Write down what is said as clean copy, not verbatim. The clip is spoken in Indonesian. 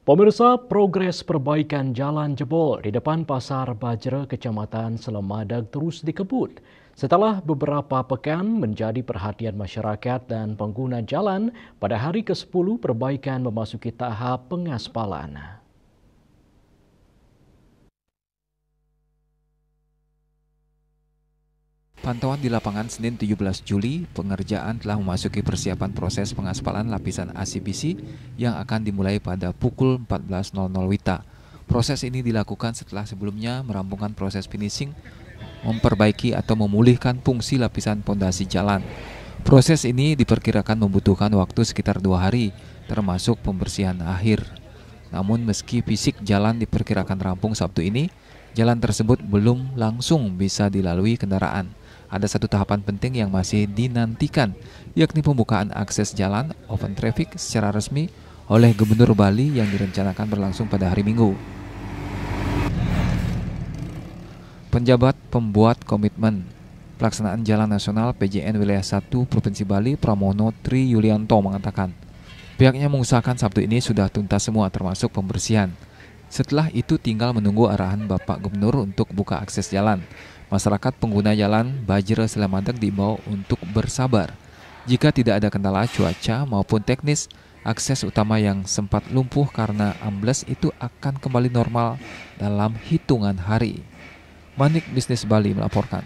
Pemirsa, progres perbaikan jalan jebol di depan Pasar Bajra, Kecamatan Selemadag terus dikebut. Setelah beberapa pekan menjadi perhatian masyarakat dan pengguna jalan, pada hari ke-10 perbaikan memasuki tahap pengaspalan. Pantauan di lapangan Senin 17 Juli, pengerjaan telah memasuki persiapan proses pengaspalan lapisan ACBC yang akan dimulai pada pukul 14.00 WITA. Proses ini dilakukan setelah sebelumnya merampungkan proses finishing, memperbaiki atau memulihkan fungsi lapisan pondasi jalan. Proses ini diperkirakan membutuhkan waktu sekitar 2 hari, termasuk pembersihan akhir. Namun meski fisik jalan diperkirakan rampung Sabtu ini, jalan tersebut belum langsung bisa dilalui kendaraan. Ada satu tahapan penting yang masih dinantikan, yakni pembukaan akses jalan open traffic secara resmi oleh Gubernur Bali yang direncanakan berlangsung pada hari Minggu. Penjabat pembuat komitmen pelaksanaan Jalan Nasional PJN Wilayah 1 Provinsi Bali, Pramono Tri Yulianto mengatakan, pihaknya mengusahakan Sabtu ini sudah tuntas semua termasuk pembersihan. Setelah itu tinggal menunggu arahan Bapak Gubernur untuk buka akses jalan. Masyarakat pengguna jalan Bajra Selemadag diimbau untuk bersabar. Jika tidak ada kendala cuaca maupun teknis, akses utama yang sempat lumpuh karena ambles itu akan kembali normal dalam hitungan hari. Manik Bisnis Bali melaporkan.